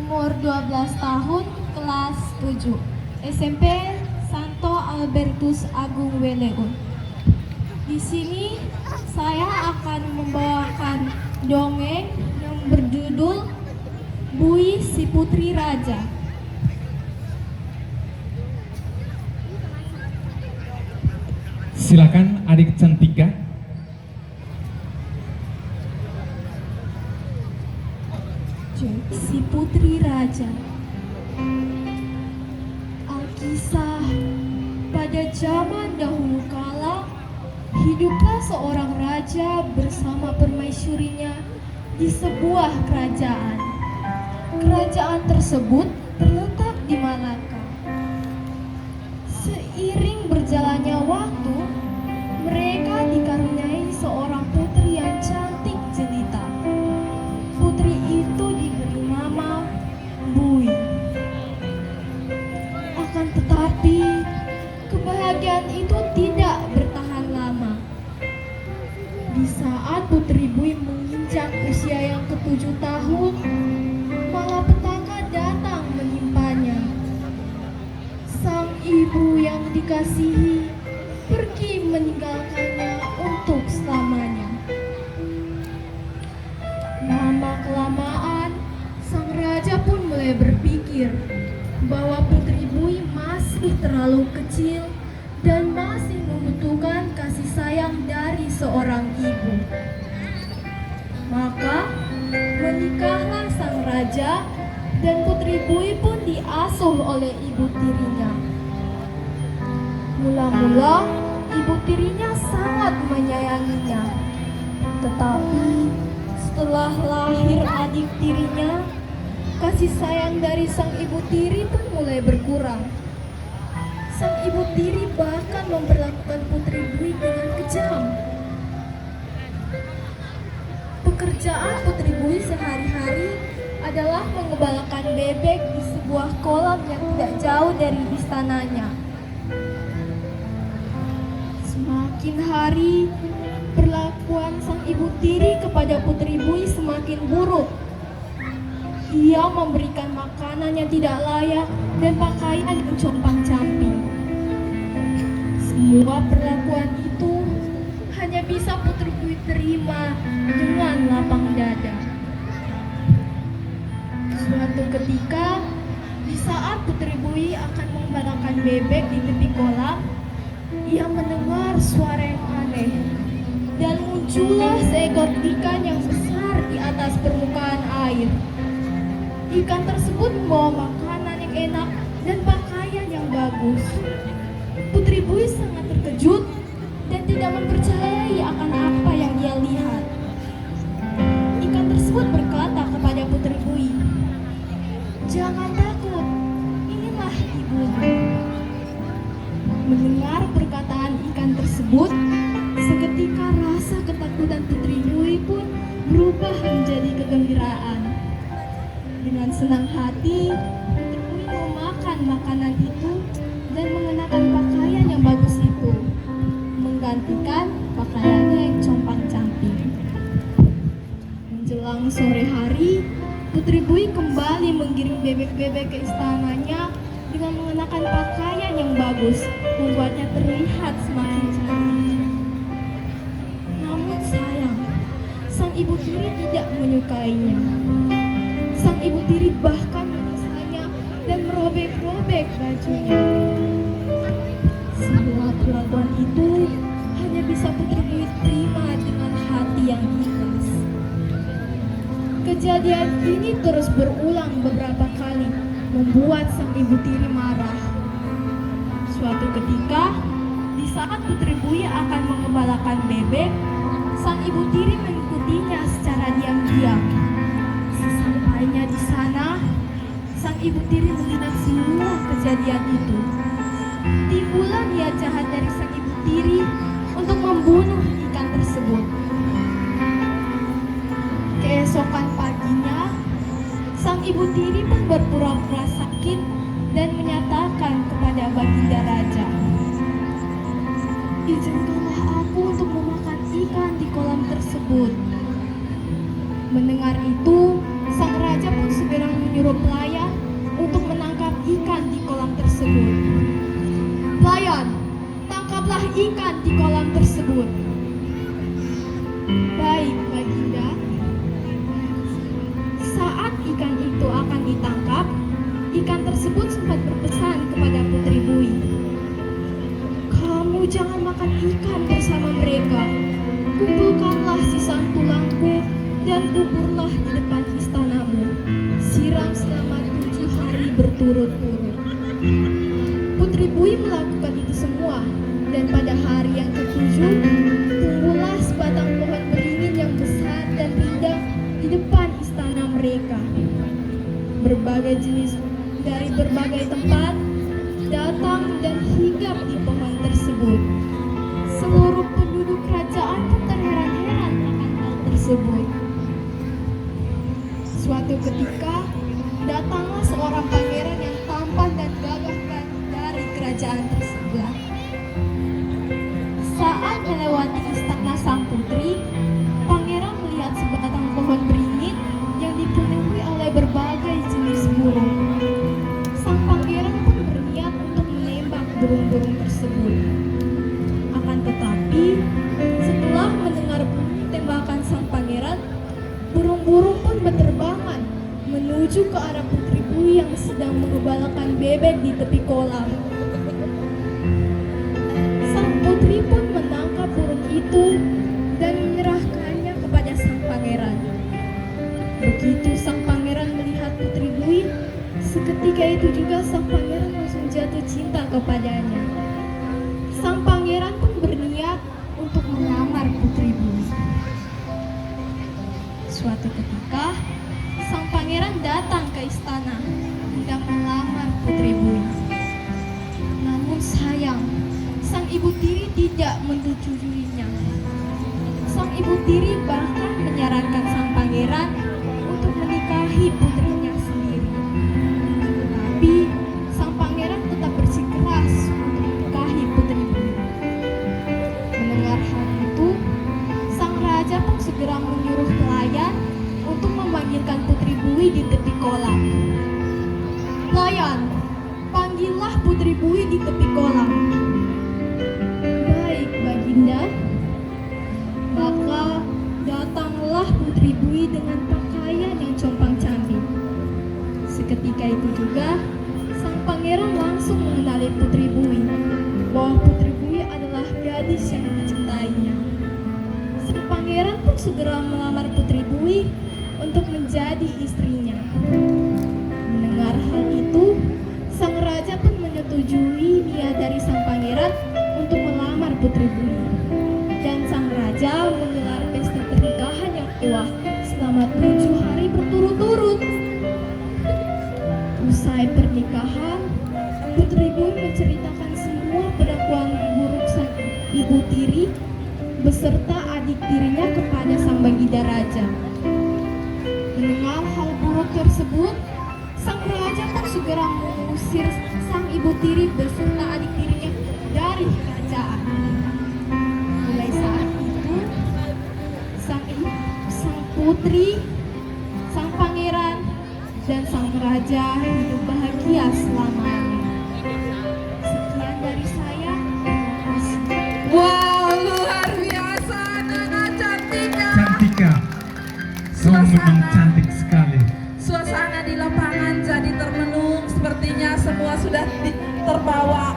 umur 12 tahun, kelas 7, SMP Santo Albertus Agung Weleon. Di sini saya akan membawakan dongeng yang berjudul Bui si Putri Raja. Silakan adik Cantika. Si Putri Raja. Alkisah, pada zaman dahulu kala, hiduplah seorang raja bersama permaisurinya di sebuah kerajaan. Kerajaan tersebut terletak di Malaka. Seiring berjalannya waktu, mereka dikaruniai seorang putri yang cantik jelita. Putri itu diberi nama Bui. Akan tetapi, kebahagiaan itu tidak bertahan lama. Di saat Putri Bui menginjak usia yang ke-7 tahun, malapetaka datang menimpanya. Sang ibu yang dikasihi pergi meninggalkannya untuk selamanya. Lama-kelamaan, sang raja pun mulai berpikir bahwa Putri Bui masih terlalu kecil dan masih membutuhkan kasih sayang dari seorang ibu. Maka, menikahlah sang raja dan Putri Bui pun diasuh oleh ibu tirinya. Mula-mula, ibu tirinya sangat menyayanginya. Tetapi, setelah lahir adik tirinya, kasih sayang dari sang ibu tiri pun mulai berkurang. Sang ibu tiri bahkan memperlakukan Putri Bui dengan kejam. Pekerjaan Putri Bui sehari-hari adalah mengembalakan bebek di sebuah kolam yang tidak jauh dari istananya. Semakin hari, perlakuan sang ibu tiri kepada Putri Bui semakin buruk. Ia memberikan makanan yang tidak layak dan pakaian yang compang-camping. Semua perlakuan itu hanya bisa Putri Bui terima dengan lapang dada. Suatu ketika, di saat Putri Bui akan mengembalakan bebek di tepi kolam, ia mendengar suara yang aneh. Dan muncullah seekor ikan yang besar di atas permukaan air. Ikan tersebut membawa makanan yang enak dan pakaian yang bagus. Putri Bui sangat terkejut dan tidak mempercayai akan apa yang dia lihat. Ikan tersebut berkata kepada Putri Bui, "Jangan takut, inilah ibumu." Mendengar perkataan ikan tersebut, seketika rasa ketakutan Putri Bui pun berubah menjadi kegembiraan. Dengan senang hati, Putri Bui memakan makanan itu dan mengenakan pakaian yang bagus itu, menggantikan pakaiannya yang compang-camping. Menjelang sore hari, Putri Bui kembali menggiring bebek-bebek ke istananya dengan mengenakan pakaian yang bagus, membuatnya terlihat semakin cantik. Namun sayang, sang ibu tiri tidak menyukainya. Sang ibu tiri bahkan menyiksanya dan merobek-robek bajunya. Semua perlakuan itu hanya bisa Putri Bui terima dengan hati yang ikhlas. Kejadian ini terus berulang beberapa kali, membuat sang ibu tiri marah. Suatu ketika, di saat Putri Bui akan mengembalakan bebek, sang ibu tiri mengikutinya secara diam-diam. Sesampainya di sana, sang ibu tiri melihat semua kejadian itu. Timbullah niat jahat dari sang ibu tiri untuk membunuh ikan tersebut. Keesokan paginya, sang ibu tiri pun berpura-pura sakit dan menyatakan kepada Baginda Raja, "Izinkanlah aku untuk memakan ikan di kolam tersebut." Mendengar itu, sang raja pun segera menyuruh pelayan untuk menangkap ikan di kolam tersebut. Pelayan, tangkaplah ikan di kolam tersebut. Baik, Baginda. Saat ikan itu akan ditangkap, ikan tersebut sempat berpesan kepada Putri Bui. Kamu jangan makan ikan bersama mereka. Kumpulkanlah sisa tulangku dan kuburlah di depan istanamu. Siram selama 7 hari berturut-turut. Putri Bui melakukan itu semua, dan pada hari yang ke-7, tumbuhlah sebatang pohon beringin yang besar dan rindang di depan istana mereka. Berbagai jenis dari berbagai tempat datang dan hinggap di pohon tersebut. Seluruh penduduk kerajaan pun terheran-heran akan hal tersebut. Suatu ketika, datanglah seorang pangeran yang tampan dan gagah dari kerajaan tersebut. Saat melewati istana sang putri, pangeran melihat sebatang pohon beringin yang dipenuhi oleh berbagai jenis burung. Sang pangeran pun berniat untuk menembak burung-burung tersebut. Akan tetapi, setelah mendengar bunyi tembakan sang pangeran, burung-burung pun berterbangan menuju ke arah Putri Bui yang sedang mengembalakan bebek di tepi kolam. Sang putri pun menangkap burung itu dan menyerahkannya kepada sang pangeran. Begitu sang pangeran melihat Putri Bui, seketika itu juga sang pangeran langsung jatuh cinta kepadanya. Sang pangeran pun berniat untuk melamar Putri Bui. Suatu ketika, sang pangeran datang ke istana hendak melamar Putri Bui. Namun sayang, sang ibu tiri tidak menyetujuinya. Sang ibu tiri bahkan menyarankan sang pangeran untuk menikahi putrinya sendiri. Tetapi sang pangeran tetap bersikeras untuk menikahi Putri Bui. Mendengar hal itu, sang raja pun segera menyuruh pelayan untuk memanggilkan Putri Bui di tepi kolam. Pelayan, panggillah Putri Bui di tepi kolam. Baik, Baginda. Maka datanglah Putri Bui dengan pakaian yang compang-camping. Seketika itu juga, sang pangeran langsung mengenali Putri Bui, bahwa Putri Bui adalah gadis yang dicintainya. Sang pangeran pun segera melamar Putri Bui untuk menjadi istrinya. Mendengar hal itu, sang raja pun menyetujui niat dari sang pangeran untuk melamar Putri Bui. Dan sang raja menggelar pesta pernikahan yang mewah selama 7 hari berturut-turut. Usai pernikahan, Putri Bui menceritakan semua perlakuan buruk sang ibu tiri beserta adik tirinya kepada sang Baginda Raja. Mendengar hal buruk tersebut, sang raja pun segera mengusir sang ibu tiri beserta adik tirinya dari kerajaan. Mulai saat itu, sang putri, sang pangeran, dan sang raja hidup bahagia selamanya. Sekian dari saya. Terima kasih. Wow, luar biasa, Nana Cantika. Cantika, kau memang cantik sekali. Suasana di lapangan jadi termenung, sepertinya semua sudah terbawa